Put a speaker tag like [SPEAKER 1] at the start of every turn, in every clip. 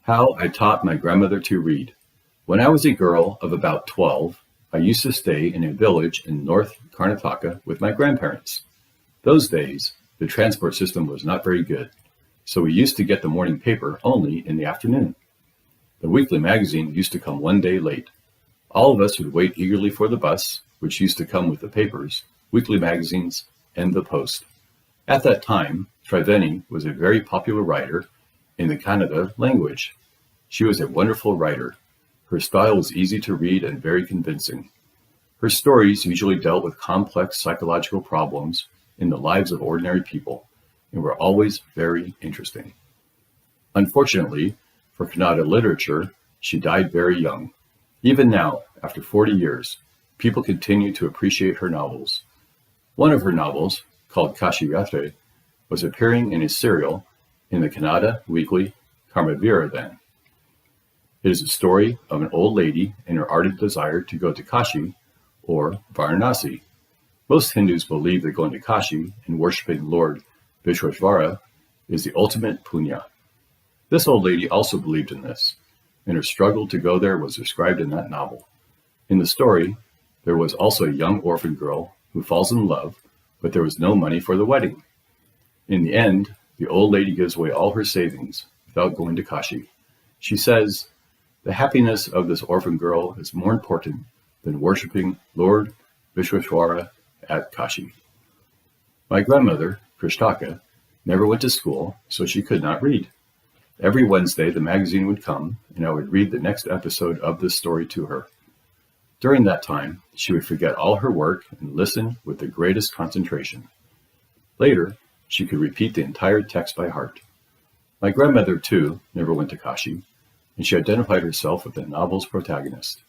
[SPEAKER 1] How I taught my grandmother to read. When I was a girl of about 12, I used to stay in a village in North Karnataka with my grandparents. Those days, the transport system was not very good, so we used to get the morning paper only in the afternoon. The weekly magazine used to come one day late. All of us would wait eagerly for the bus, which used to come with the papers, weekly magazines, and the post. At that time, Triveni was a very popular writer in the Kannada language. She was a wonderful writer. Her style was easy to read and very convincing. Her stories usually dealt with complex psychological problems in the lives of ordinary people and were always very interesting. Unfortunately, for Kannada literature, she died very young. Even now, after 40 years, people continue to appreciate her novels. One of her novels, called Kashi Yatre, was appearing in a serial in the Kannada weekly Karmavira then. It is a story of an old lady and her ardent desire to go to Kashi, or Varanasi. Most Hindus believe that going to Kashi and worshipping Lord Vishweshvara is the ultimate punya. This old lady also believed in this, and her struggle to go there was described in that novel. In the story, there was also a young orphan girl who falls in love, but there was no money for the wedding. In the end, the old lady gives away all her savings without going to Kashi. She says, "The happiness of this orphan girl is more important than worshipping Lord Vishweshvara at Kashi." My grandmother, Krishtaka, never went to school, so she could not read. Every Wednesday, the magazine would come, and I would read the next episode of this story to her. During that time, she would forget all her work and listen with the greatest concentration. Later, she could repeat the entire text by heart. My grandmother, too, never went to Kashi, and she identified herself with the novel's protagonist.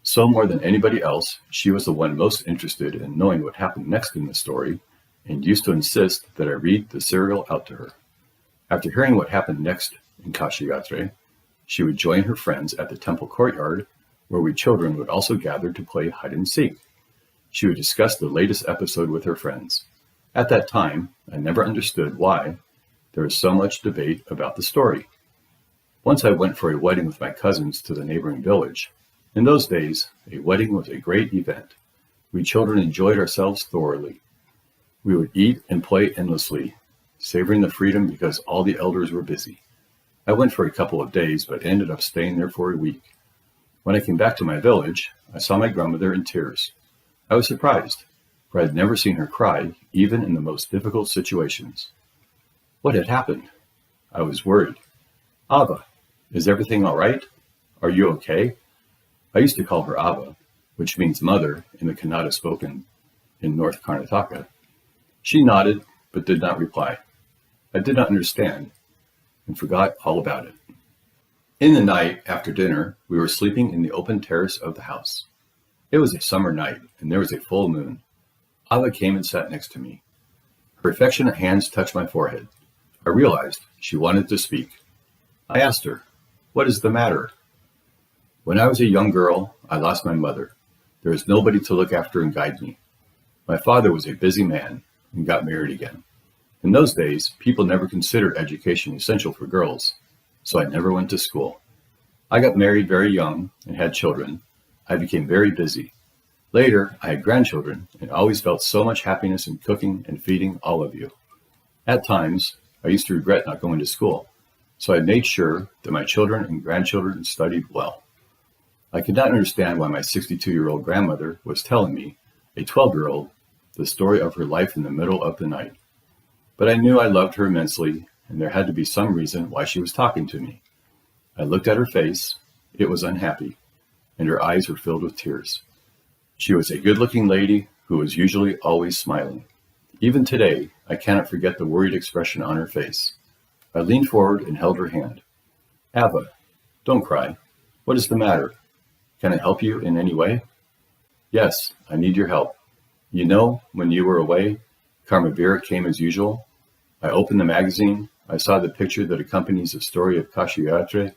[SPEAKER 1] So more than anybody else, she was the one most interested in knowing what happened next in the story, and used to insist that I read the serial out to her. After hearing what happened next in Kashi Yatre, she would join her friends at the temple courtyard, where we children would also gather to play hide and seek. She would discuss the latest episode with her friends. At that time, I never understood why there was so much debate about the story. Once I went for a wedding with my cousins to the neighboring village. In those days, a wedding was a great event. We children enjoyed ourselves thoroughly. We would eat and play endlessly, savoring the freedom because all the elders were busy. I went for a couple of days, but ended up staying there for a week. When I came back to my village, I saw my grandmother in tears. I was surprised, for I had never seen her cry, even in the most difficult situations. What had happened? I was worried. "Ava, is everything all right? Are you okay?" I used to call her Ava, which means mother in the Kannada spoken in North Karnataka. She nodded, but did not reply. I did not understand, and forgot all about it. In the night after dinner, we were sleeping in the open terrace of the house. It was a summer night, and there was a full moon. Ava came and sat next to me. Her affectionate hands touched my forehead. I realized she wanted to speak. I asked her, "What is the matter?" "When I was a young girl, I lost my mother. There was nobody to look after and guide me. My father was a busy man and got married again. In those days, people never considered education essential for girls, so I never went to school. I got married very young and had children. I became very busy. Later, I had grandchildren and always felt so much happiness in cooking and feeding all of you. At times, I used to regret not going to school, so I made sure that my children and grandchildren studied well. I could not understand why my 62-year-old grandmother was telling me, a 12-year-old, the story of her life in the middle of the night. But I knew I loved her immensely, and there had to be some reason why she was talking to me. I looked at her face. It was unhappy, and her eyes were filled with tears. She was a good-looking lady who was usually always smiling. Even today, I cannot forget the worried expression on her face. I leaned forward and held her hand. "Ava, don't cry. What is the matter? Can I help you in any way?" "Yes, I need your help. You know, when you were away, Karmavira came as usual. I opened the magazine. I saw the picture that accompanies the story of Kashi Yatre,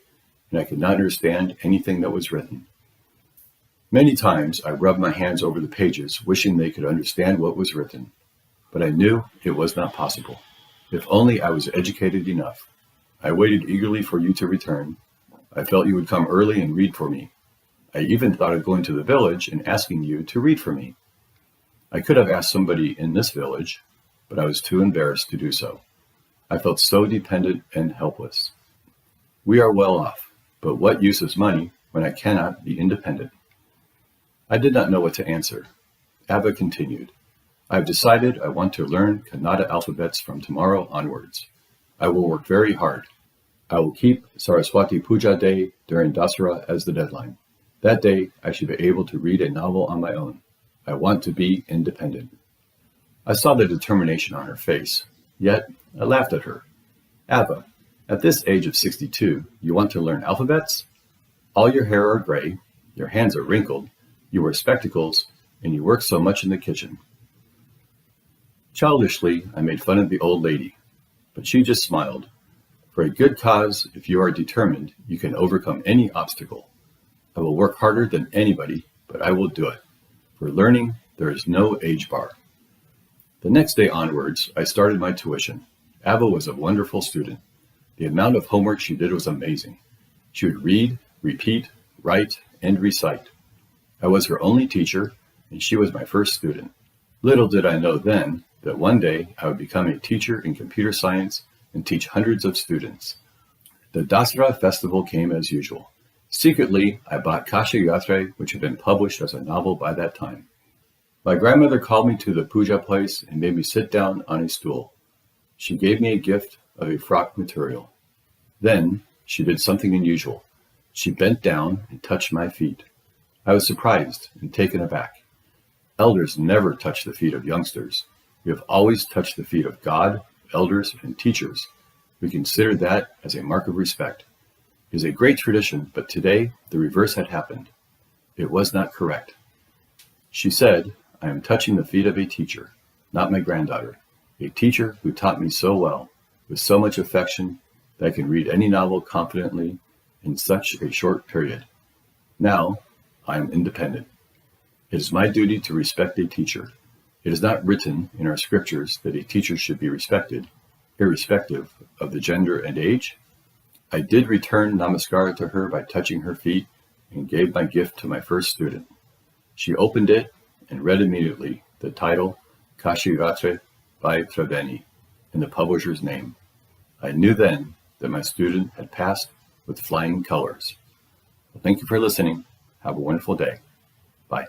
[SPEAKER 1] and I could not understand anything that was written. Many times I rubbed my hands over the pages, wishing they could understand what was written. But I knew it was not possible. If only I was educated enough. I waited eagerly for you to return. I felt you would come early and read for me. I even thought of going to the village and asking you to read for me. I could have asked somebody in this village, but I was too embarrassed to do so. I felt so dependent and helpless. We are well off, but what use is money when I cannot be independent? I did not know what to answer. Abba continued, I have decided I want to learn Kannada alphabets from tomorrow onwards. I will work very hard. I will keep Saraswati Puja Day during Dasara as the deadline. That day, I should be able to read a novel on my own. I want to be independent. I saw the determination on her face, yet I laughed at her. Abba, at this age of 62, you want to learn alphabets? All your hair are gray, your hands are wrinkled, you wear spectacles, and you work so much in the kitchen. Childishly, I made fun of the old lady, but she just smiled. For a good cause, if you are determined, you can overcome any obstacle. I will work harder than anybody, but I will do it. For learning, there is no age bar. The next day onwards, I started my tuition. Abba was a wonderful student. The amount of homework she did was amazing. She would read, repeat, write, and recite. I was her only teacher, and she was my first student. Little did I know then that one day I would become a teacher in computer science and teach hundreds of students. The Dasara festival came as usual. Secretly, I bought Kashi Yatre, which had been published as a novel by that time. My grandmother called me to the puja place and made me sit down on a stool. She gave me a gift of a frock material. Then she did something unusual. She bent down and touched my feet. I was surprised and taken aback. Elders never touch the feet of youngsters. We have always touched the feet of God, elders, and teachers. We consider that as a mark of respect. It is a great tradition, but today the reverse had happened. It was not correct. She said, I am touching the feet of a teacher, not my granddaughter, a teacher who taught me so well, with so much affection, that I can read any novel confidently in such a short period. Now, I am independent. It is my duty to respect a teacher. It is not written in our scriptures that a teacher should be respected, irrespective of the gender and age. I did return namaskara to her by touching her feet and gave my gift to my first student. She opened it and read immediately the title, Kashi Yatre by Triveni, in the publisher's name. I knew then that my student had passed with flying colors. Well, thank you for listening. Have a wonderful day. Bye.